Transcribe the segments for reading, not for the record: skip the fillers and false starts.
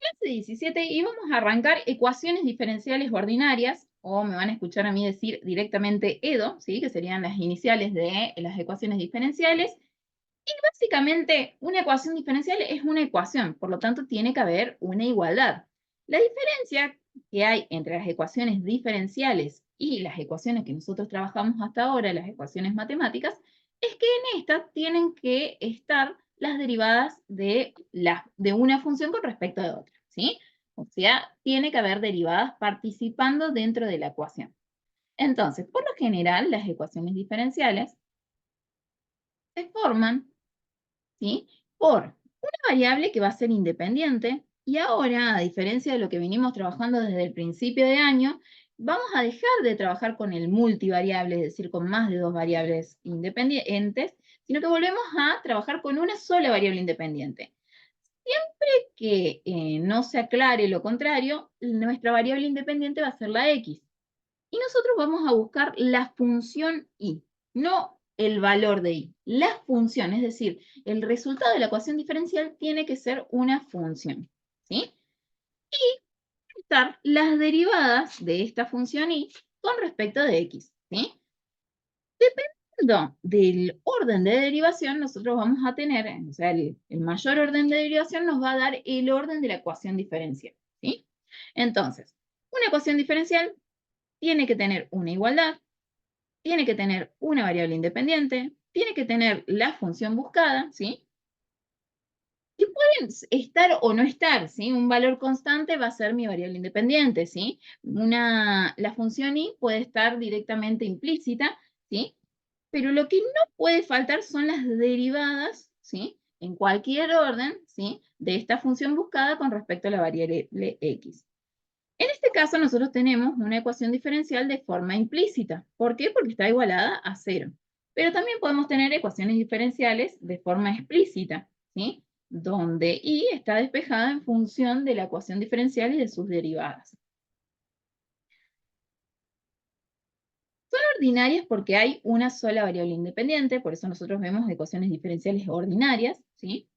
Clase 17 y vamos a arrancar ecuaciones diferenciales ordinarias, o me van a escuchar a mí decir directamente EDO, ¿sí? Que serían las iniciales de las ecuaciones diferenciales. Y básicamente una ecuación diferencial es una ecuación, por lo tanto tiene que haber una igualdad. La diferencia que hay entre las ecuaciones diferenciales y las ecuaciones que nosotros trabajamos hasta ahora, las ecuaciones matemáticas, es que en estas tienen que estar las derivadas de una función con respecto de otra, ¿sí? O sea, tiene que haber derivadas participando dentro de la ecuación. Entonces, por lo general, las ecuaciones diferenciales se forman, ¿sí? Por una variable que va a ser independiente y ahora, a diferencia de lo que venimos trabajando desde el principio de año, vamos a dejar de trabajar con el multivariable, es decir, con más de dos variables independientes, sino que volvemos a trabajar con una sola variable independiente. Siempre que no se aclare lo contrario, nuestra variable independiente va a ser la x. Y nosotros vamos a buscar la función y, no el valor de y, la función, es decir, el resultado de la ecuación diferencial tiene que ser una función, ¿sí? Y estar las derivadas de esta función y con respecto de x, ¿sí? Dependiendo del orden de derivación, nosotros vamos a tener, o sea, el mayor orden de derivación nos va a dar el orden de la ecuación diferencial, ¿sí? Entonces, una ecuación diferencial tiene que tener una igualdad, tiene que tener una variable independiente, tiene que tener la función buscada, ¿sí? Y pueden estar o no estar, ¿sí? Un valor constante va a ser mi variable independiente, ¿sí? La función y puede estar directamente implícita, ¿sí? Pero lo que no puede faltar son las derivadas, ¿sí? En cualquier orden, ¿sí? De esta función buscada con respecto a la variable x. En este caso, nosotros tenemos una ecuación diferencial de forma implícita. ¿Por qué? Porque está igualada a cero. Pero también podemos tener ecuaciones diferenciales de forma explícita, ¿sí? Donde y está despejada en función de la ecuación diferencial y de sus derivadas. Son ordinarias porque hay una sola variable independiente, por eso nosotros vemos ecuaciones diferenciales ordinarias, ¿sí?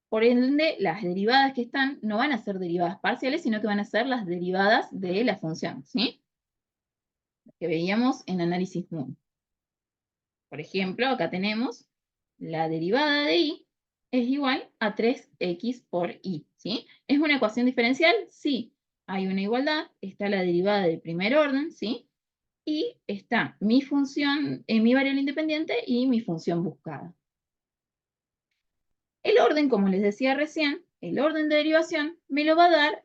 Por ende, las derivadas que están no van a ser derivadas parciales, sino que van a ser las derivadas de la función, ¿sí? Que veíamos en análisis 1. Por ejemplo, acá tenemos la derivada de y es igual a 3x por y, ¿sí? ¿Es una ecuación diferencial? Sí. Hay una igualdad, está la derivada de primer orden, ¿sí? Y está mi función, mi variable independiente y mi función buscada. El orden, como les decía recién, el orden de derivación me lo va a dar,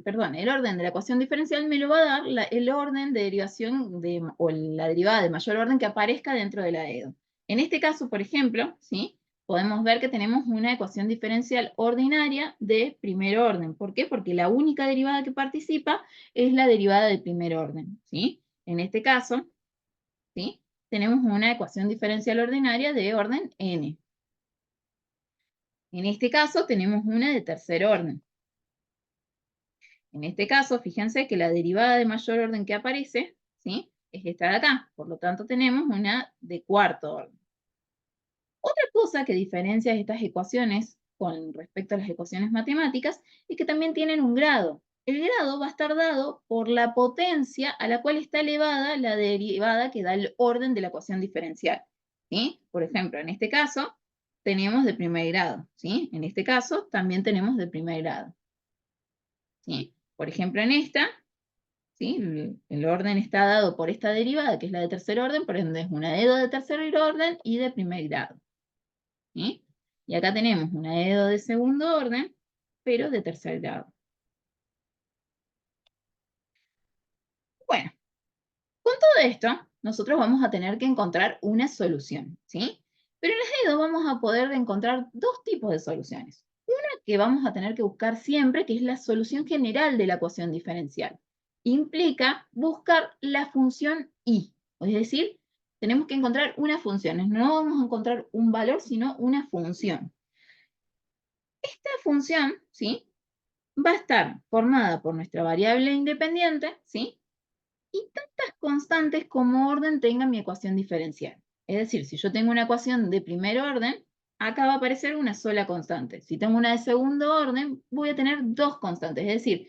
perdón, el orden de la ecuación diferencial me lo va a dar el orden de derivación o la derivada de mayor orden que aparezca dentro de la EDO. En este caso, por ejemplo, ¿sí? Podemos ver que tenemos una ecuación diferencial ordinaria de primer orden. ¿Por qué? Porque la única derivada que participa es la derivada de primer orden, ¿sí? En este caso, ¿sí? Tenemos una ecuación diferencial ordinaria de orden n. En este caso tenemos una de tercer orden. En este caso, fíjense que la derivada de mayor orden que aparece, ¿sí? Es esta de acá. Por lo tanto, tenemos una de cuarto orden. Otra cosa que diferencia estas ecuaciones con respecto a las ecuaciones matemáticas es que también tienen un grado. El grado va a estar dado por la potencia a la cual está elevada la derivada que da el orden de la ecuación diferencial, ¿sí? Por ejemplo, en este caso, tenemos de primer grado, ¿sí? En este caso, también tenemos de primer grado, ¿sí? Por ejemplo, en esta, ¿sí? El orden está dado por esta derivada, que es la de tercer orden, por ende es una EDO de tercer orden y de primer grado, ¿sí? Y acá tenemos una EDO de segundo orden, pero de tercer grado. Bueno, con todo esto, nosotros vamos a tener que encontrar una solución, ¿sí? Pero en las EDO vamos a poder encontrar dos tipos de soluciones. Una que vamos a tener que buscar siempre, que es la solución general de la ecuación diferencial. Implica buscar la función y, es decir, tenemos que encontrar una función. No vamos a encontrar un valor, sino una función. Esta función, ¿sí? Va a estar formada por nuestra variable independiente, ¿sí? Y tantas constantes como orden tenga mi ecuación diferencial. Es decir, si yo tengo una ecuación de primer orden, acá va a aparecer una sola constante. Si tengo una de segundo orden, voy a tener dos constantes. Es decir,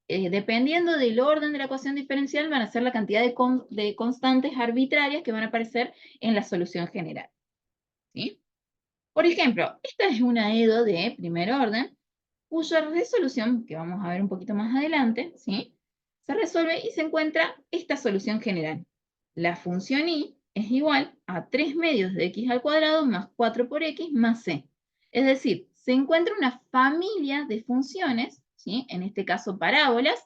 dependiendo del orden de la ecuación diferencial, van a ser la cantidad de constantes arbitrarias que van a aparecer en la solución general. ¿Sí? Por ejemplo, esta es una EDO de primer orden, cuya resolución, que vamos a ver un poquito más adelante, ¿sí? Se resuelve y se encuentra esta solución general. La función y es igual a 3 medios de x al cuadrado más 4 por x más c. Es decir, se encuentra una familia de funciones, ¿sí? En este caso parábolas,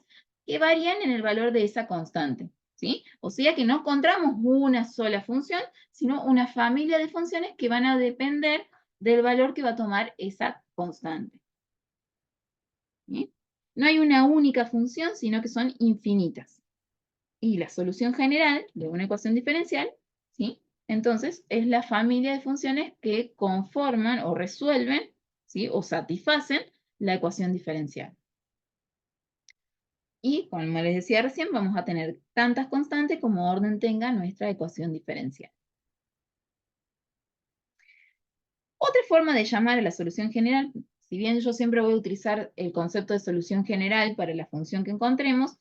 que varían en el valor de esa constante. ¿Sí? O sea que no encontramos una sola función, sino una familia de funciones que van a depender del valor que va a tomar esa constante. ¿Sí? No hay una única función, sino que son infinitas. Y la solución general de una ecuación diferencial, ¿sí? Entonces, es la familia de funciones que conforman o resuelven, ¿sí? O satisfacen la ecuación diferencial. Y, como les decía recién, vamos a tener tantas constantes como orden tenga nuestra ecuación diferencial. Otra forma de llamar a la solución general, si bien yo siempre voy a utilizar el concepto de solución general para la función que encontremos,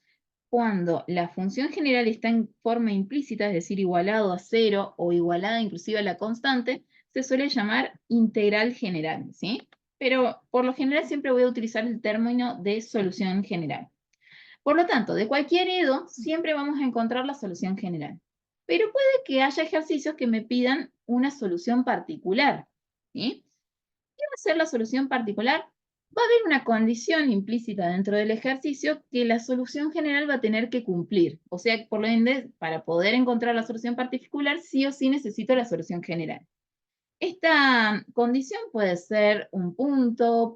cuando la función general está en forma implícita, es decir, igualado a cero o igualada inclusive a la constante, se suele llamar integral general, ¿sí? Pero por lo general siempre voy a utilizar el término de solución general. Por lo tanto, de cualquier EDO siempre vamos a encontrar la solución general. Pero puede que haya ejercicios que me pidan una solución particular, ¿sí? ¿Qué va a ser la solución particular? Va a haber una condición implícita dentro del ejercicio que la solución general va a tener que cumplir. O sea, por lo ende, para poder encontrar la solución particular, sí o sí necesito la solución general. Esta condición puede ser un punto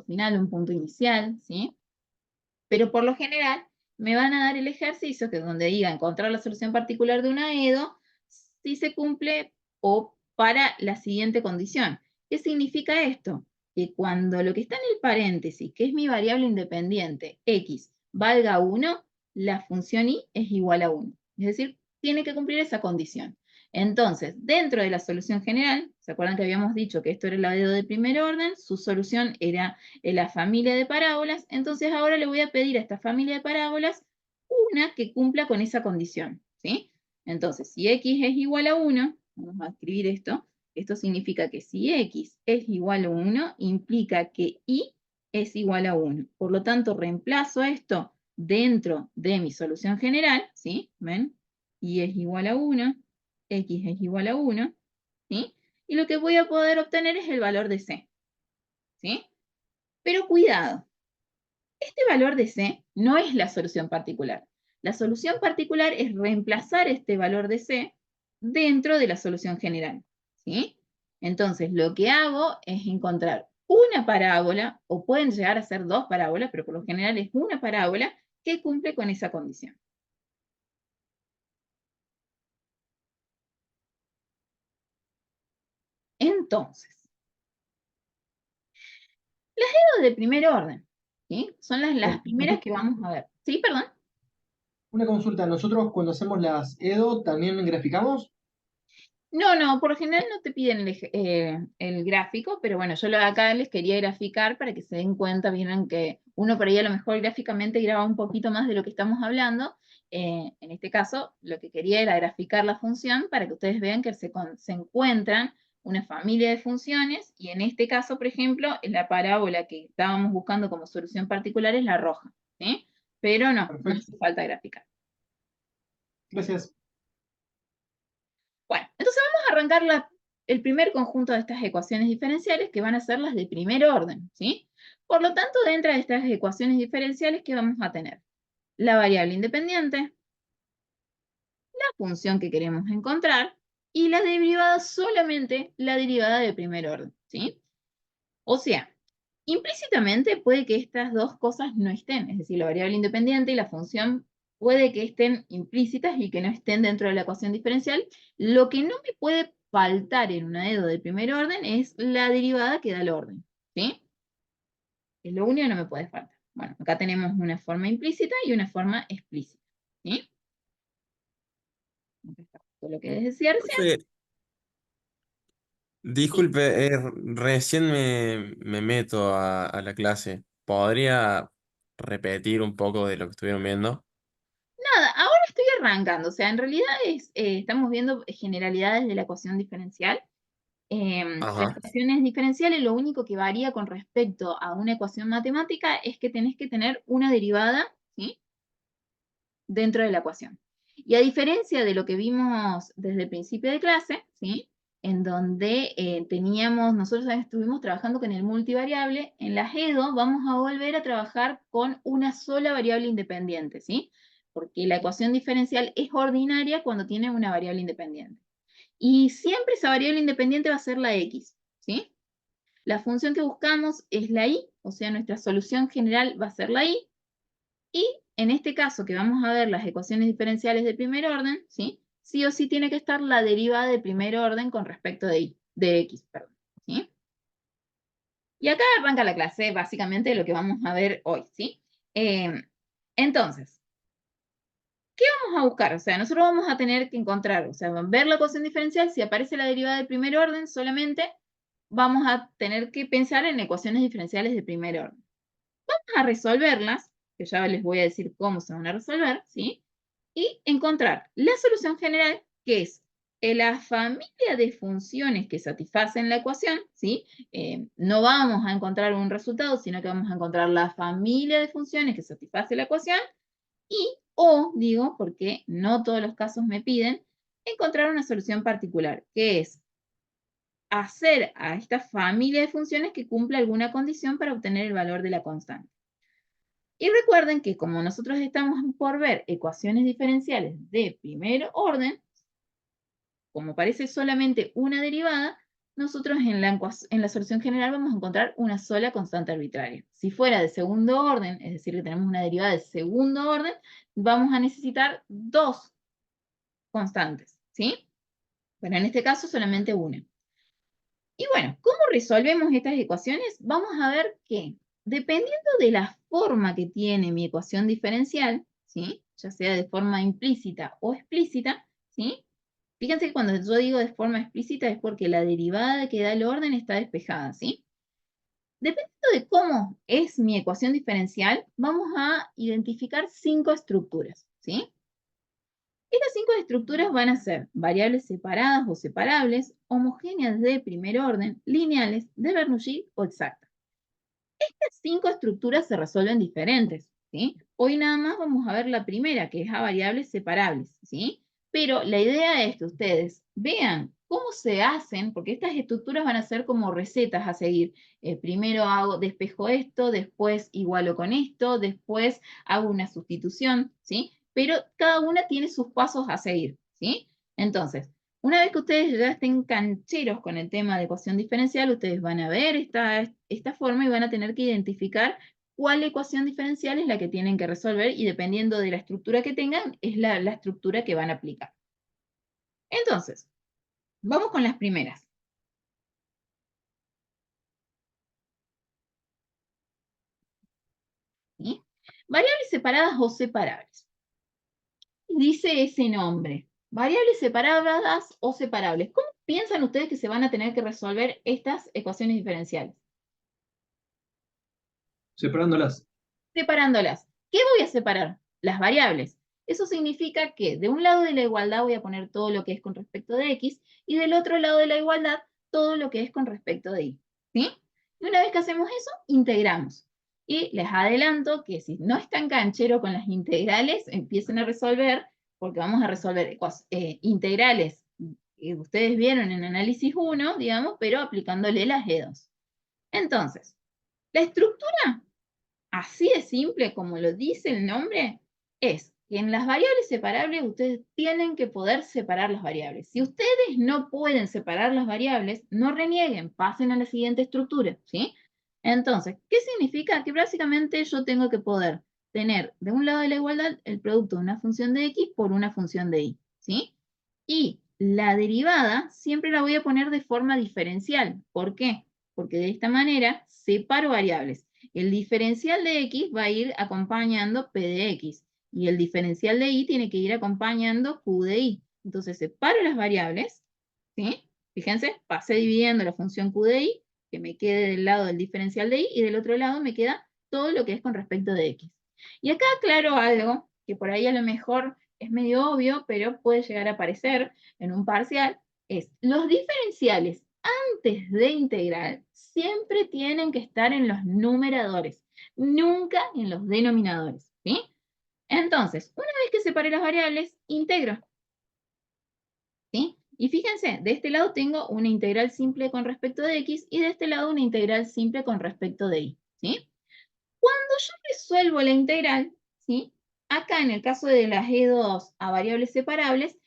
final, un punto inicial, ¿sí? Pero por lo general me van a dar el ejercicio que donde diga encontrar la solución particular de una EDO si se cumple o para la siguiente condición. ¿Qué significa esto? Que cuando lo que está en el paréntesis, que es mi variable independiente, x, valga 1, la función y es igual a 1. Es decir, tiene que cumplir esa condición. Entonces, dentro de la solución general, ¿se acuerdan que habíamos dicho que esto era el EDO de primer orden? Su solución era la familia de parábolas, entonces ahora le voy a pedir a esta familia de parábolas una que cumpla con esa condición, ¿sí? Entonces, si x es igual a 1, vamos a escribir esto significa que si x es igual a 1, implica que y es igual a 1. Por lo tanto, reemplazo esto dentro de mi solución general, ¿sí? ¿Ven? Y es igual a 1, x es igual a 1, ¿sí? Y lo que voy a poder obtener es el valor de c, ¿sí? Pero cuidado, este valor de C no es la solución particular. La solución particular es reemplazar este valor de C dentro de la solución general, ¿sí? Entonces, lo que hago es encontrar una parábola, o pueden llegar a ser dos parábolas, pero por lo general es una parábola que cumple con esa condición. Entonces, las EDO de primer orden, ¿sí? Son las primeras que vamos a ver. ¿Sí, perdón? Una consulta, nosotros cuando hacemos las EDO también graficamos. No, por lo general no te piden el gráfico, pero bueno, yo acá les quería graficar para que se den cuenta, vieron que uno por ahí a lo mejor gráficamente graba un poquito más de lo que estamos hablando. En este caso, lo que quería era graficar la función para que ustedes vean que se encuentran una familia de funciones y en este caso, por ejemplo, la parábola que estábamos buscando como solución particular es la roja, ¿sí? Pero no Perfecto, hace falta graficar. gracias. Bueno, entonces vamos a arrancar el primer conjunto de estas ecuaciones diferenciales que van a ser las de primer orden, ¿sí? Por lo tanto, dentro de estas ecuaciones diferenciales, ¿qué vamos a tener? La variable independiente, la función que queremos encontrar y la derivada solamente la derivada de primer orden, ¿sí? O sea, implícitamente puede que estas dos cosas no estén, es decir, la variable independiente y la función puede que estén implícitas y que no estén dentro de la ecuación diferencial. Lo que no me puede faltar en una EDO de primer orden es la derivada que da el orden, ¿sí? Es lo único que no me puede faltar. Bueno, acá tenemos una forma implícita y una forma explícita, ¿sí? Acá está justo lo que les decía recién. Profe, Sí. Disculpe, recién me meto a la clase. ¿Podría repetir un poco de lo que estuvieron viendo? Nada, ahora estoy arrancando, o sea, en realidad estamos viendo generalidades de la ecuación diferencial. Las Ajá. ecuaciones diferenciales, lo único que varía con respecto a una ecuación matemática es que tenés que tener una derivada, ¿sí?, dentro de la ecuación. Y a diferencia de lo que vimos desde el principio de clase, ¿sí?, en donde nosotros estuvimos trabajando con el multivariable, en la GEDO vamos a volver a trabajar con una sola variable independiente, ¿sí? Porque la ecuación diferencial es ordinaria cuando tiene una variable independiente. Y siempre esa variable independiente va a ser la x, ¿sí? La función que buscamos es la y, o sea, nuestra solución general va a ser la y, y en este caso que vamos a ver las ecuaciones diferenciales de primer orden, ¿sí? Sí o sí tiene que estar la derivada de primer orden con respecto de x, perdón, ¿sí? Y acá arranca la clase, básicamente lo que vamos a ver hoy, ¿sí? Entonces, ¿qué vamos a buscar? O sea, nosotros vamos a tener que encontrar, o sea, ver la ecuación diferencial, si aparece la derivada de primer orden solamente, vamos a tener que pensar en ecuaciones diferenciales de primer orden. Vamos a resolverlas, que ya les voy a decir cómo se van a resolver, ¿sí? Y encontrar la solución general, que es la familia de funciones que satisfacen la ecuación, ¿sí? No vamos a encontrar un resultado, sino que vamos a encontrar la familia de funciones que satisface la ecuación y, o, digo, porque no todos los casos me piden, encontrar una solución particular, que es hacer a esta familia de funciones que cumpla alguna condición para obtener el valor de la constante. Y recuerden que como nosotros estamos por ver ecuaciones diferenciales de primer orden, como parece solamente una derivada, nosotros en la solución general vamos a encontrar una sola constante arbitraria. Si fuera de segundo orden, es decir, que tenemos una derivada de segundo orden, vamos a necesitar dos constantes, ¿sí? Pero en este caso solamente una. Y bueno, ¿cómo resolvemos estas ecuaciones? Vamos a ver que dependiendo de la forma que tiene mi ecuación diferencial, ¿sí?, ya sea de forma implícita o explícita, ¿sí? Fíjense que cuando yo digo de forma explícita es porque la derivada que da el orden está despejada, ¿sí? Dependiendo de cómo es mi ecuación diferencial, vamos a identificar 5 estructuras, ¿sí? Estas 5 estructuras van a ser variables separadas o separables, homogéneas de primer orden, lineales, de Bernoulli o exactas. Estas 5 estructuras se resuelven diferentes, ¿sí? Hoy nada más vamos a ver la primera, que es a variables separables, ¿sí? Pero la idea es que ustedes vean cómo se hacen, porque estas estructuras van a ser como recetas a seguir. Primero despejo esto, después igualo con esto, después hago una sustitución, ¿sí? Pero cada una tiene sus pasos a seguir, ¿sí? Entonces, una vez que ustedes ya estén cancheros con el tema de ecuación diferencial, ustedes van a ver esta forma y van a tener que identificar cuál ecuación diferencial es la que tienen que resolver y dependiendo de la estructura que tengan, es la estructura que van a aplicar. Entonces, vamos con las primeras. ¿Sí? Variables separadas o separables. Dice ese nombre. Variables separadas o separables. ¿Cómo piensan ustedes que se van a tener que resolver estas ecuaciones diferenciales? Separándolas. Separándolas. ¿Qué voy a separar? Las variables. Eso significa que de un lado de la igualdad voy a poner todo lo que es con respecto de x y del otro lado de la igualdad todo lo que es con respecto de y. ¿Sí? Y una vez que hacemos eso, integramos. Y les adelanto que si no están canchero con las integrales, empiecen a resolver, porque vamos a resolver integrales que ustedes vieron en análisis 1, digamos, pero aplicándole las E2. Entonces, la estructura así de simple como lo dice el nombre, es que en las variables separables ustedes tienen que poder separar las variables. Si ustedes no pueden separar las variables, no renieguen, pasen a la siguiente estructura, ¿sí? Entonces, ¿qué significa? Que básicamente yo tengo que poder tener de un lado de la igualdad el producto de una función de x por una función de y, ¿sí? Y la derivada siempre la voy a poner de forma diferencial. ¿Por qué? Porque de esta manera separo variables. El diferencial de x va a ir acompañando p de x y el diferencial de y tiene que ir acompañando q de y. Entonces separo las variables, ¿sí? Fíjense, pasé dividiendo la función Q de I, que me quede del lado del diferencial de I, y del otro lado me queda todo lo que es con respecto de X. Y acá aclaro algo, que por ahí a lo mejor es medio obvio, pero puede llegar a aparecer en un parcial, es los diferenciales antes de integral siempre tienen que estar en los numeradores, nunca en los denominadores, ¿sí? Entonces, una vez que separé las variables, integro, ¿sí? Y fíjense, de este lado tengo una integral simple con respecto de x y de este lado una integral simple con respecto de y, ¿sí? Cuando yo resuelvo la integral, ¿sí? Acá en el caso de las E2 a variables separables,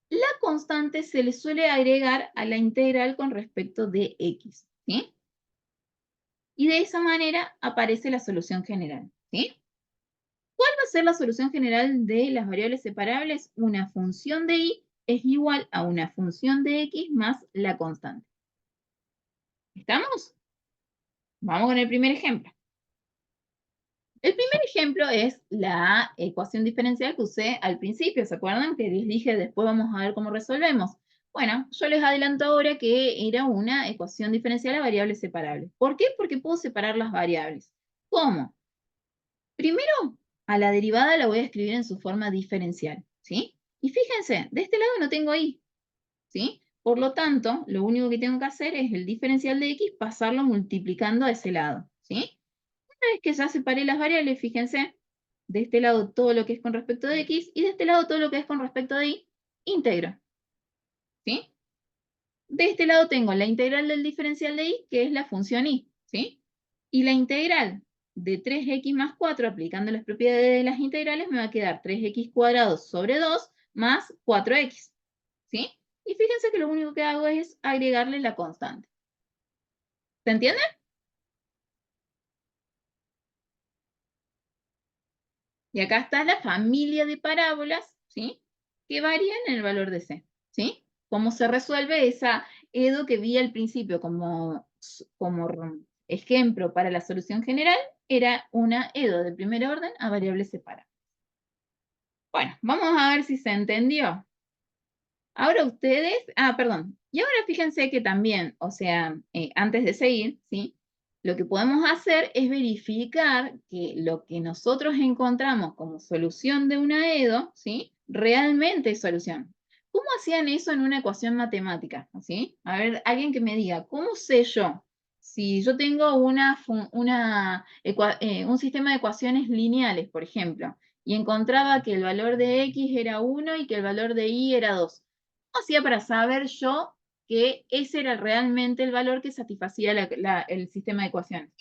la constante se le suele agregar a la integral con respecto de x, ¿sí? Y de esa manera aparece la solución general, ¿sí? ¿Cuál va a ser la solución general de las variables separables? Una función de y es igual a una función de x más la constante. ¿Estamos? Vamos con el primer ejemplo. El primer ejemplo es la ecuación diferencial que usé al principio. ¿Se acuerdan? Que les dije, después vamos a ver cómo resolvemos. Bueno, yo les adelanto ahora que era una ecuación diferencial a variables separables. ¿Por qué? Porque puedo separar las variables. ¿Cómo? Primero, a la derivada la voy a escribir en su forma diferencial, ¿sí? Y fíjense, de este lado no tengo y, ¿sí? Por lo tanto, lo único que tengo que hacer es el diferencial de x, pasarlo multiplicando a ese lado, ¿sí? Una vez que ya separé las variables, fíjense, de este lado todo lo que es con respecto de x y de este lado todo lo que es con respecto de y, integro, ¿sí? De este lado tengo la integral del diferencial de y, que es la función y, ¿sí? Y la integral de 3x más 4, aplicando las propiedades de las integrales, me va a quedar 3x cuadrado sobre 2 más 4x, ¿sí? Y fíjense que lo único que hago es agregarle la constante. ¿Se entiende? Y acá está la familia de parábolas, ¿sí? Que varían en el valor de c, ¿sí? ¿Cómo se resuelve esa EDO que vi al principio como ejemplo para la solución general? Era una EDO de primer orden a variables separadas. Bueno, vamos a ver si se entendió. Ahora ustedes, perdón, y ahora fíjense que también, o sea, antes de seguir, ¿sí? Lo que podemos hacer es verificar que lo que nosotros encontramos como solución de una EDO, ¿sí? Realmente es solución. ¿Cómo hacían eso en una ecuación matemática? ¿Sí? A ver, alguien que me diga, ¿cómo sé yo? Si yo tengo un sistema de ecuaciones lineales, por ejemplo, y encontraba que el valor de x era 1 y que el valor de y era 2. ¿Cómo hacía para saber yo que ese era realmente el valor que satisfacía el sistema de ecuaciones?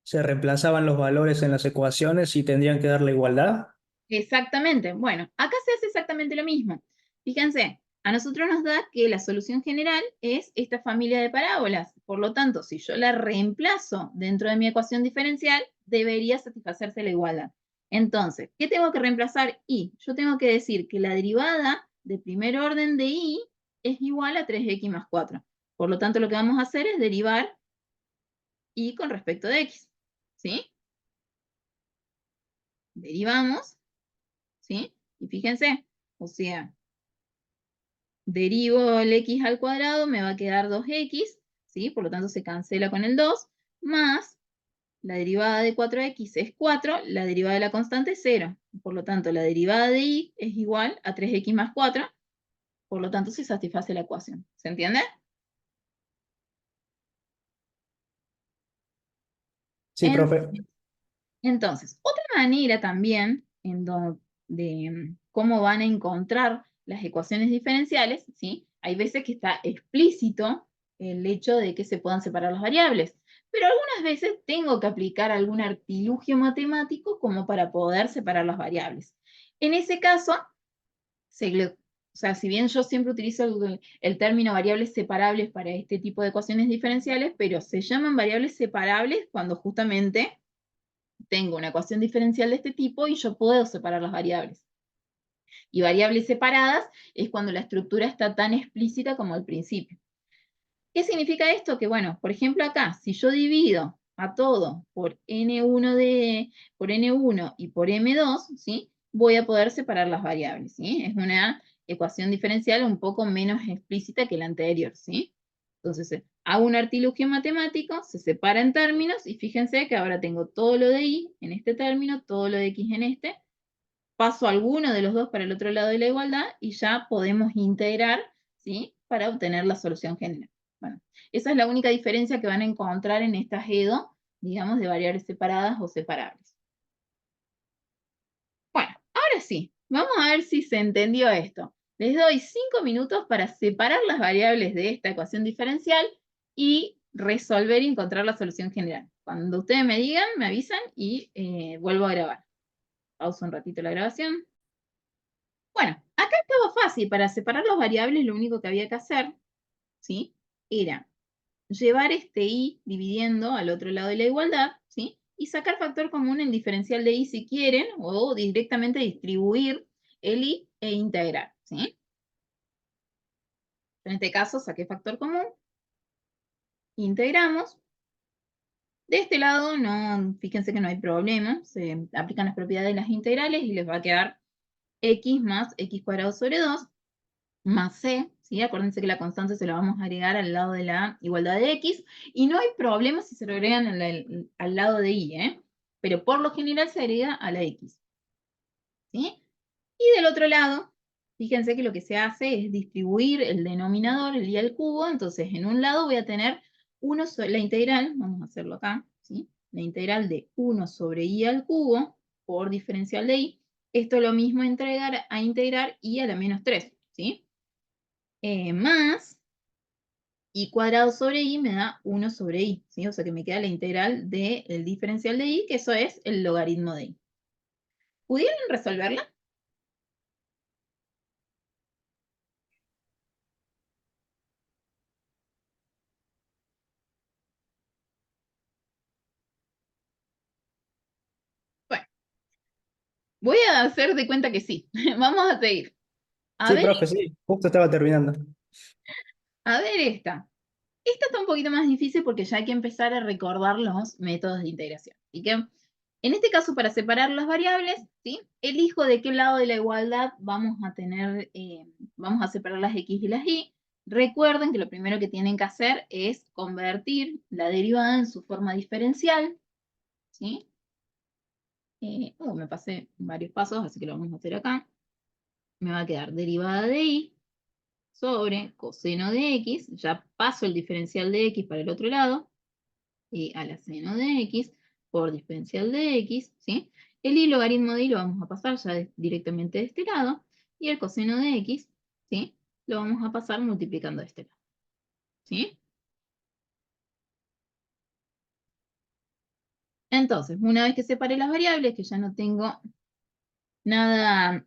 Se reemplazaban los valores en las ecuaciones y tendrían que dar la igualdad. Exactamente. Bueno, acá se hace exactamente lo mismo. Fíjense, a nosotros nos da que la solución general es esta familia de parábolas. Por lo tanto, si yo la reemplazo dentro de mi ecuación diferencial, debería satisfacerse la igualdad. Entonces, ¿qué tengo que reemplazar? Y yo tengo que decir que la derivada de primer orden de y es igual a 3x más 4. Por lo tanto, lo que vamos a hacer es derivar y con respecto de x. ¿Sí? Derivamos, ¿sí? Y fíjense, o sea, derivo el x al cuadrado, me va a quedar 2x, ¿sí? Por lo tanto se cancela con el 2, más la derivada de 4x es 4, la derivada de la constante es 0. Por lo tanto, la derivada de y es igual a 3x más 4, por lo tanto se satisface la ecuación. ¿Se entiende? Sí, profe. Entonces, otra manera también de cómo van a encontrar las ecuaciones diferenciales, ¿sí? Hay veces que está explícito el hecho de que se puedan separar las variables, pero algunas veces tengo que aplicar algún artilugio matemático como para poder separar las variables. En ese caso, o sea, si bien yo siempre utilizo el término variables separables para este tipo de ecuaciones diferenciales, pero se llaman variables separables cuando justamente tengo una ecuación diferencial de este tipo y yo puedo separar las variables. Y variables separadas es cuando la estructura está tan explícita como al principio. ¿Qué significa esto? Que bueno, por ejemplo acá, si yo divido a todo por por N1 y por M2, ¿sí? Voy a poder separar las variables, ¿sí? Es una ecuación diferencial un poco menos explícita que la anterior, ¿sí? Entonces, hago un artilugio matemático, se separa en términos, y fíjense que ahora tengo todo lo de y en este término, todo lo de x en este, paso alguno de los dos para el otro lado de la igualdad, y ya podemos integrar, ¿sí? Para obtener la solución general. Bueno, esa es la única diferencia que van a encontrar en estas EDO, digamos, de variables separadas o separables. Bueno, ahora sí, vamos a ver si se entendió esto. Les doy 5 minutos para separar las variables de esta ecuación diferencial y resolver y encontrar la solución general. Cuando ustedes me digan, me avisan y vuelvo a grabar. Pauso un ratito la grabación. Bueno, acá estaba fácil. Para separar las variables, lo único que había que hacer, ¿sí? Era llevar este y dividiendo al otro lado de la igualdad, ¿sí? Y sacar factor común en diferencial de y si quieren, o directamente distribuir el y e integrar, ¿sí? En este caso saqué factor común, integramos. De este lado, no, fíjense que no hay problema, se aplican las propiedades de las integrales y les va a quedar x más x cuadrado sobre 2 más c, ¿sí? Acuérdense que la constante se la vamos a agregar al lado de la igualdad de x, y no hay problema si se lo agregan al lado de y, ¿eh? Pero por lo general se agrega a la x, ¿sí? Y del otro lado, fíjense que lo que se hace es distribuir el denominador, el y al cubo. Entonces, en un lado voy a tener la integral, vamos a hacerlo acá, ¿sí? La integral de 1 sobre y al cubo por diferencial de y. Esto es lo mismo a integrar y a la menos 3, ¿sí? Más y cuadrado sobre y me da 1 sobre y, ¿sí? O sea que me queda la integral del diferencial de y, que eso es el logaritmo de y. ¿Pudieron resolverla? Bueno, voy a hacer de cuenta que sí. Vamos a seguir. A Sí, ver, profe, sí, justo estaba terminando. a ver esta. Esta está un poquito más difícil porque ya hay que empezar a recordar los métodos de integración. Así que, en este caso, para separar las variables, ¿sí? Elijo de qué lado de la igualdad vamos a tener, vamos a separar las x y las y. Recuerden que lo primero que tienen que hacer es convertir la derivada en su forma diferencial, ¿sí? Me pasé varios pasos, así que lo vamos a hacer acá. Me va a quedar derivada de y sobre coseno de x, ya paso el diferencial de x para el otro lado, y a la seno de x por diferencial de x, ¿sí? El y logaritmo de y lo vamos a pasar ya directamente de este lado, y el coseno de x, ¿sí? Lo vamos a pasar multiplicando de este lado, ¿sí? Entonces, una vez que separé las variables, que ya no tengo nada,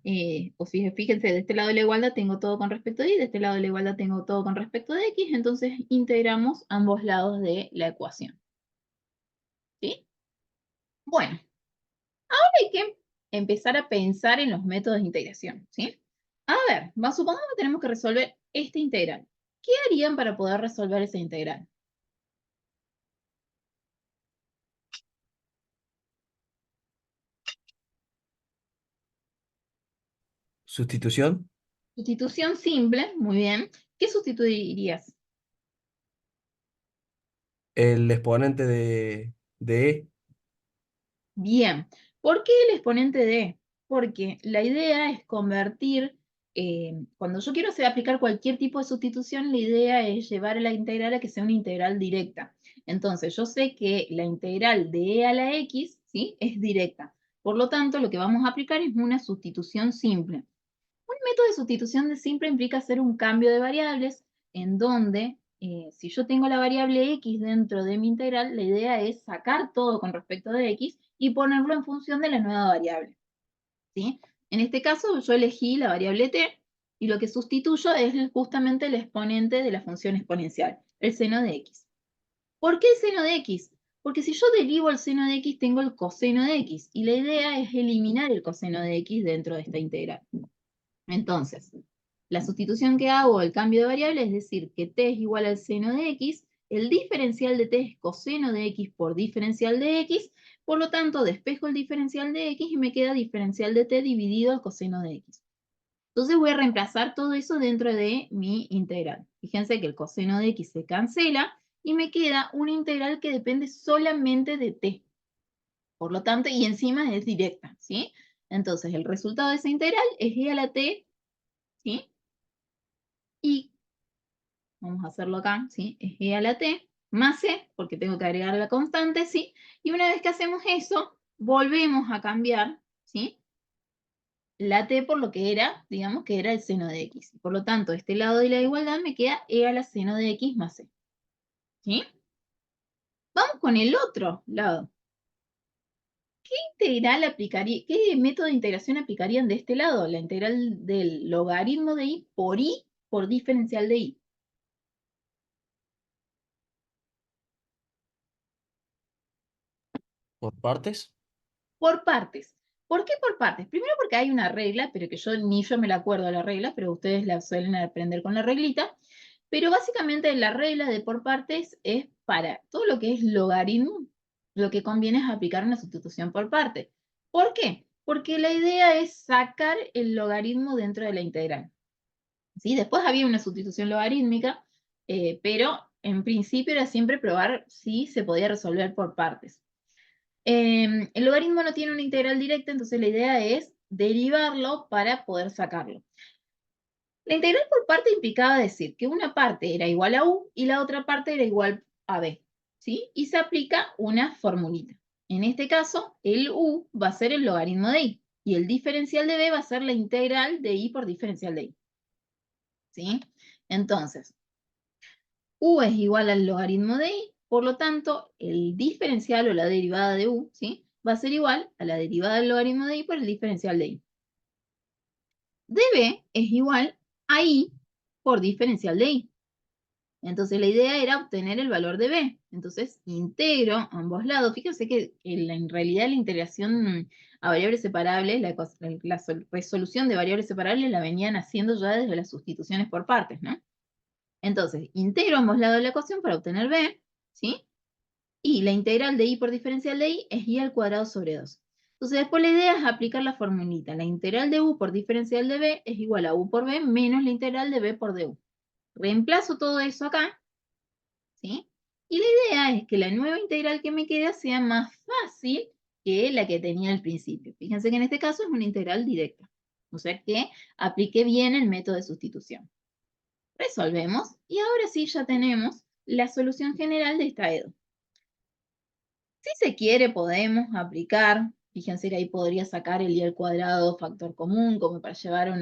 o fíjense, de este lado de la igualdad tengo todo con respecto a y, de este lado de la igualdad tengo todo con respecto a x, entonces integramos ambos lados de la ecuación, ¿sí? Bueno, hay que empezar a pensar en los métodos de integración, ¿sí? A ver, supongamos que tenemos que resolver esta integral. ¿Qué harían para poder resolver esa integral? Sustitución. Sustitución simple, muy bien. ¿Qué sustituirías? El exponente de E. Bien. ¿Por qué el exponente de? Porque la idea es convertir, cuando yo quiero aplicar cualquier tipo de sustitución, la idea es llevar a la integral a que sea una integral directa. Entonces, yo sé que la integral de e a la x, ¿sí? Es directa. Por lo tanto, lo que vamos a aplicar es una sustitución simple. Un método de sustitución de simple implica hacer un cambio de variables en donde, si yo tengo la variable x dentro de mi integral, la idea es sacar todo con respecto de x y ponerlo en función de la nueva variable, ¿sí? En este caso, yo elegí la variable t y lo que sustituyo es justamente el exponente de la función exponencial, el seno de x. ¿Por qué el seno de x? Porque si yo derivo el seno de x, tengo el coseno de x, y la idea es eliminar el coseno de x dentro de esta integral. Entonces, la sustitución que hago, el cambio de variable, es decir, que t es igual al seno de x, el diferencial de t es coseno de x por diferencial de x, por lo tanto despejo el diferencial de x y me queda diferencial de t dividido al coseno de x. Entonces voy a reemplazar todo eso dentro de mi integral. Fíjense que el coseno de x se cancela y me queda una integral que depende solamente de t. Por lo tanto, y encima es directa, ¿sí? Entonces el resultado de esa integral es e a la t, ¿sí? Y vamos a hacerlo acá, ¿sí? Es e a la t más c, porque tengo que agregar la constante, ¿sí? Y una vez que hacemos eso, volvemos a cambiar, ¿sí? La t por lo que era, digamos que era el seno de x. Por lo tanto, este lado de la igualdad me queda e a la seno de x más c, ¿sí? Vamos con el otro lado. ¿Qué método de integración aplicarían de este lado? La integral del logaritmo de i por diferencial de i. ¿Por partes? Por partes. ¿Por qué por partes? Primero porque hay una regla, pero que ni yo me la acuerdo de la regla, pero ustedes la suelen aprender con la reglita. Pero básicamente la regla de por partes es para todo lo que es logaritmo, lo que conviene es aplicar una sustitución por parte. ¿Por qué? Porque la idea es sacar el logaritmo dentro de la integral. ¿Sí? Después había una sustitución logarítmica, pero en principio era siempre probar si se podía resolver por partes. El logaritmo no tiene una integral directa, entonces la idea es derivarlo para poder sacarlo. La integral por parte implicaba decir que una parte era igual a u y la otra parte era igual a b, ¿sí? Y se aplica una formulita. En este caso, el u va a ser el logaritmo de i y el diferencial de b va a ser la integral de i por diferencial de i, ¿sí? Entonces, u es igual al logaritmo de i, por lo tanto, el diferencial o la derivada de u, ¿sí? Va a ser igual a la derivada del logaritmo de i por el diferencial de i. db es igual a i por diferencial de i. Entonces la idea era obtener el valor de b. Entonces integro ambos lados. Fíjense que en realidad la integración a variables separables, la resolución de variables separables la venían haciendo ya desde las sustituciones por partes, ¿no? Entonces integro ambos lados de la ecuación para obtener b, ¿sí? Y la integral de i por diferencial de i es i al cuadrado sobre 2. Entonces después la idea es aplicar la formulita. La integral de u por diferencial de b es igual a u por b menos la integral de b por du. Reemplazo todo eso acá, ¿sí? Y la idea es que la nueva integral que me queda sea más fácil que la que tenía al principio. Fíjense que en este caso es una integral directa. O sea que apliqué bien el método de sustitución. Resolvemos y ahora sí ya tenemos la solución general de esta EDO. Si se quiere, podemos aplicar, fíjense que ahí podría sacar el i al cuadrado factor común, como para llevar a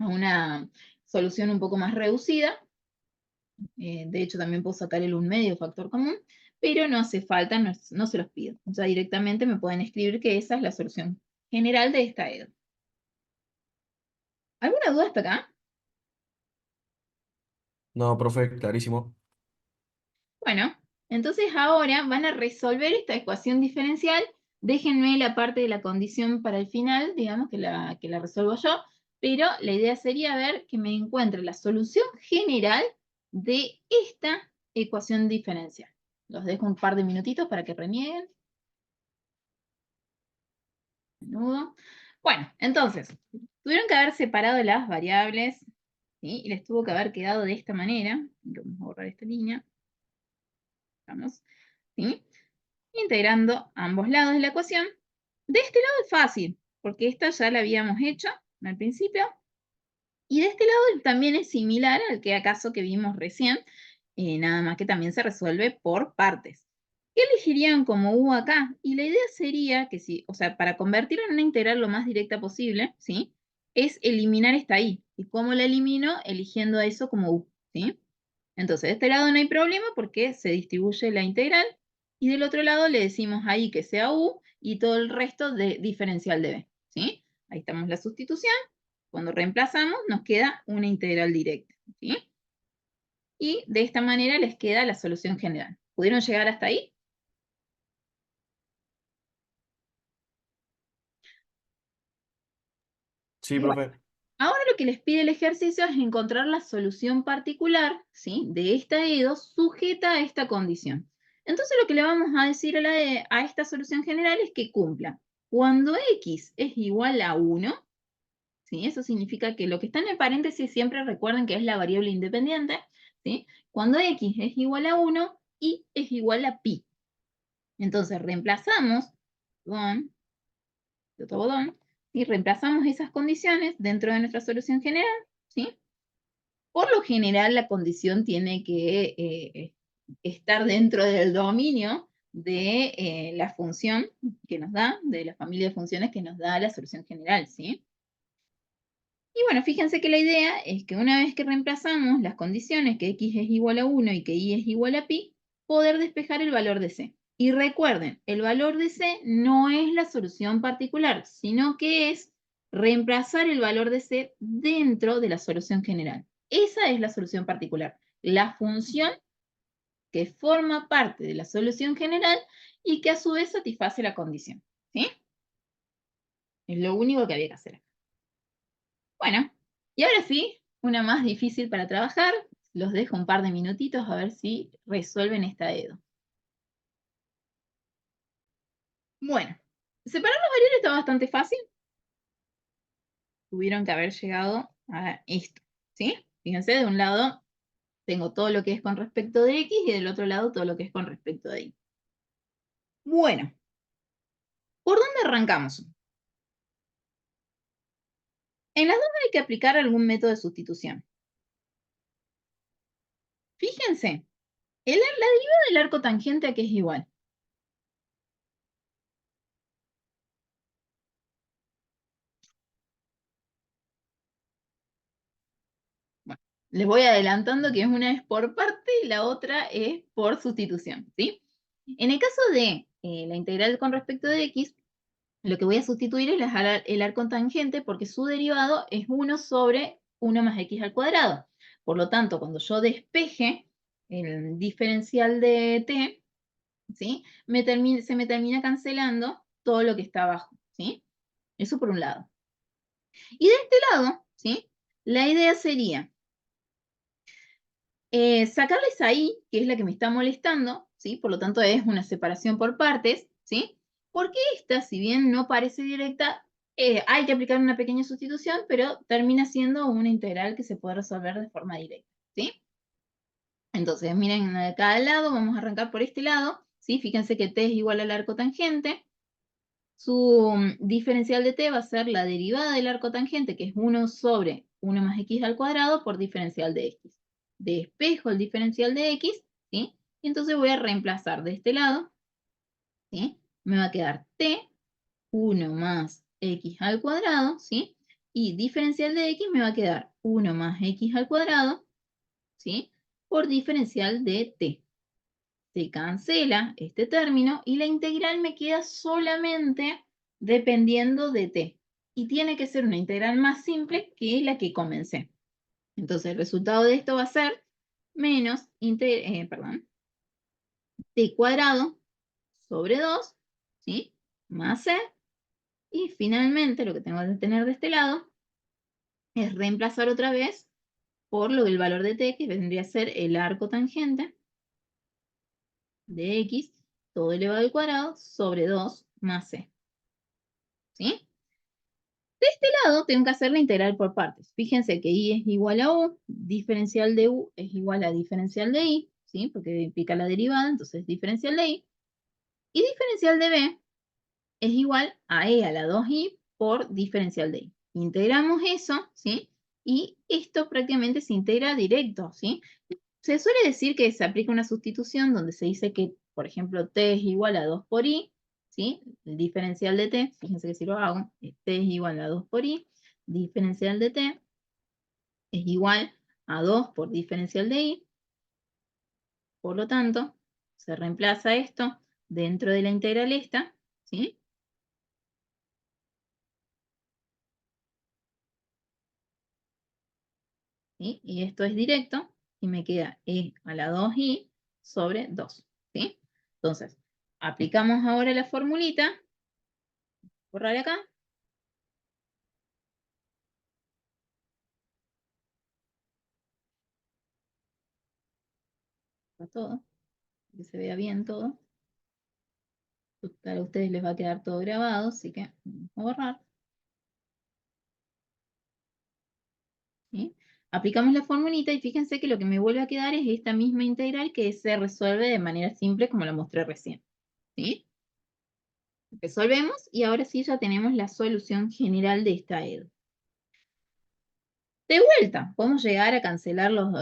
una solución un poco más reducida. De hecho, también puedo sacar el 1/2 factor común, pero no hace falta, no se los pido. O sea, directamente me pueden escribir que esa es la solución general de esta EDO. ¿Alguna duda hasta acá? No, profe, clarísimo. Bueno, entonces ahora van a resolver esta ecuación diferencial. Déjenme la parte de la condición para el final, digamos que la resuelvo yo, pero la idea sería ver que me encuentre la solución general de esta ecuación diferencial. Los dejo un par de minutitos para que renieguen. Menudo. Bueno, entonces, tuvieron que haber separado las variables, ¿sí? Y les tuvo que haber quedado de esta manera. Vamos a borrar esta línea. Vamos, ¿sí? Integrando ambos lados de la ecuación. De este lado es fácil, porque esta ya la habíamos hecho al principio. Y de este lado también es similar al caso que vimos recién, nada más que también se resuelve por partes. ¿Qué elegirían como u acá? Y la idea sería que o sea, para convertirlo en una integral lo más directa posible, ¿sí? Es eliminar esta i. ¿Y cómo la elimino? Eligiendo a eso como u, ¿sí? Entonces, de este lado no hay problema porque se distribuye la integral. Y del otro lado le decimos ahí que sea u y todo el resto de diferencial de b, ¿sí? Ahí estamos la sustitución. Cuando reemplazamos nos queda una integral directa, ¿sí? Y de esta manera les queda la solución general. ¿Pudieron llegar hasta ahí? Sí, Bueno, profe. ahora lo lo que les pide el ejercicio es encontrar la solución particular, ¿sí?, de esta EDO sujeta a esta condición. Entonces lo que le vamos a decir a esta solución general es que cumpla. Cuando x es igual a 1, ¿sí?, eso significa que lo que está en el paréntesis siempre recuerden que es la variable independiente, ¿sí? Cuando x es igual a 1, y es igual a pi. Entonces reemplazamos otro botón, y reemplazamos esas condiciones dentro de nuestra solución general, ¿sí? Por lo general, la condición tiene que estar dentro del dominio de la función que nos da, de la familia de funciones que nos da la solución general, ¿sí? Y bueno, fíjense que la idea es que una vez que reemplazamos las condiciones que x es igual a 1 y que y es igual a pi, poder despejar el valor de c. Y recuerden, el valor de c no es la solución particular, sino que es reemplazar el valor de c dentro de la solución general. Esa es la solución particular, la función que forma parte de la solución general y que a su vez satisface la condición, ¿sí? Es lo único que había que hacer. Bueno, y ahora sí, una más difícil para trabajar. Los dejo un par de minutitos a ver si resuelven esta EDO. Bueno, separar los variables está bastante fácil. Tuvieron que haber llegado a esto, ¿sí? Fíjense, de un lado tengo todo lo que es con respecto de x y del otro lado todo lo que es con respecto de y. Bueno, ¿por dónde arrancamos? En las dos hay que aplicar algún método de sustitución. Fíjense, la derivada del arco tangente a qué es igual. Bueno, les voy adelantando que es una es por parte y la otra es por sustitución, ¿sí? En el caso de la integral con respecto de x, lo que voy a sustituir es el arco tangente porque su derivado es 1 sobre 1 más x al cuadrado. Por lo tanto, cuando yo despeje el diferencial de t, ¿sí?, se me termina cancelando todo lo que está abajo, ¿sí? Eso por un lado. Y de este lado, ¿sí?, la idea sería sacarles ahí, que es la que me está molestando, ¿sí? Por lo tanto, es una separación por partes, ¿sí? Porque esta, si bien no parece directa, hay que aplicar una pequeña sustitución, pero termina siendo una integral que se puede resolver de forma directa, ¿sí? Entonces, miren, de cada lado, vamos a arrancar por este lado, ¿sí? Fíjense que t es igual al arco tangente. Su diferencial de t va a ser la derivada del arco tangente, que es 1 sobre 1 más x al cuadrado por diferencial de x. Despejo el diferencial de x, ¿sí? Y entonces voy a reemplazar de este lado, ¿sí? Me va a quedar t, 1 más x al cuadrado, ¿sí? Y diferencial de x me va a quedar 1 más x al cuadrado, ¿sí?, por diferencial de t. Se cancela este término y la integral me queda solamente dependiendo de t. Y tiene que ser una integral más simple que la que comencé. Entonces el resultado de esto va a ser menos t cuadrado sobre 2, ¿sí?, más c. Y finalmente lo que tengo que tener de este lado es reemplazar otra vez por el valor de t, que vendría a ser el arco tangente de x, todo elevado al cuadrado, sobre 2 más c. ¿Sí? De este lado tengo que hacer la integral por partes. Fíjense que y es igual a u, diferencial de u es igual a diferencial de y, ¿sí?, porque implica la derivada, entonces diferencial de y. Y diferencial de b es igual a e a la 2i por diferencial de y. Integramos eso, ¿sí? Y esto prácticamente se integra directo, ¿sí? Se suele decir que se aplica una sustitución donde se dice que, por ejemplo, t es igual a 2 por i, ¿sí? El diferencial de t, fíjense que si lo hago, t es igual a 2 por i, diferencial de t es igual a 2 por diferencial de i. Por lo tanto, se reemplaza esto dentro de la integral esta, ¿sí? ¿Sí? Y esto es directo y me queda e a la 2i sobre 2, ¿sí? Entonces, aplicamos ahora la formulita, borrar acá, todo, que se vea bien todo. Para ustedes les va a quedar todo grabado, así que vamos a borrar. ¿Sí? Aplicamos la formulita y fíjense que lo que me vuelve a quedar es esta misma integral que se resuelve de manera simple como la mostré recién. ¿Sí? Resolvemos y ahora sí ya tenemos la solución general de esta EDO. De vuelta, podemos llegar a cancelar los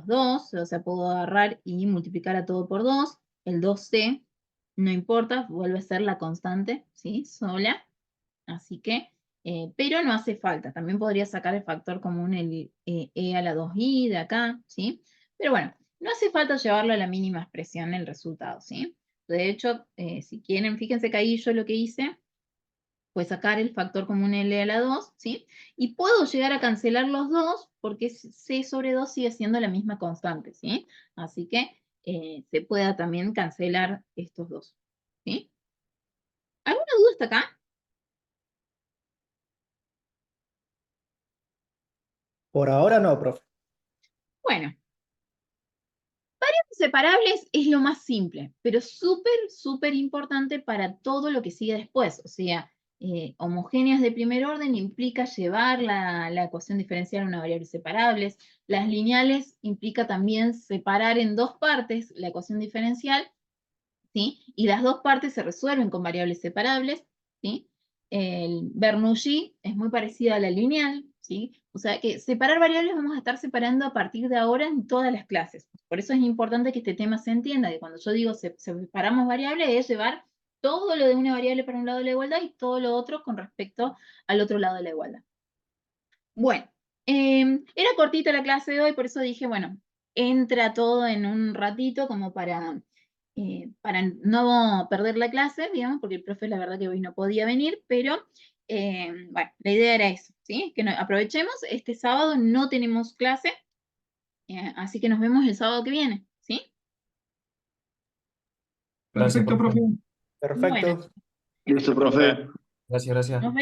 dos, o sea, puedo agarrar y multiplicar a todo por 2. El 2c, no importa, vuelve a ser la constante, ¿sí? Sola. Así que, pero no hace falta. También podría sacar el factor común, el e a la 2i de acá, ¿sí? Pero bueno, no hace falta llevarlo a la mínima expresión el resultado, ¿sí? De hecho, si quieren, fíjense que ahí yo lo que hice fue sacar el factor común L a la 2, ¿sí? Y puedo llegar a cancelar los dos porque C sobre 2 sigue siendo la misma constante, ¿sí? Así que se pueda también cancelar estos dos, ¿sí? ¿Alguna duda hasta acá? Por ahora no, profe. Bueno, variables separables es lo más simple, pero súper importante para todo lo que sigue después. O sea, homogéneas de primer orden implica llevar la ecuación diferencial a una variable separables. Las lineales implica también separar en dos partes la ecuación diferencial, ¿sí? Y las dos partes se resuelven con variables separables, ¿sí? El Bernoulli es muy parecida a la lineal, ¿sí? O sea que separar variables vamos a estar separando a partir de ahora en todas las clases. Por eso es importante que este tema se entienda, que cuando yo digo separamos variables es llevar todo lo de una variable para un lado de la igualdad y todo lo otro con respecto al otro lado de la igualdad. Bueno, era cortita la clase de hoy, por eso dije, bueno, entra todo en un ratito como para no perder la clase, digamos, porque el profe la verdad que hoy no podía venir, pero bueno, la idea era eso, ¿sí? Que aprovechemos, este sábado no tenemos clase, así que nos vemos el sábado que viene, ¿sí? Gracias, Perfecto, profe. profe. Perfecto. Bueno, Listo, profe. Gracias, gracias. nos vemos.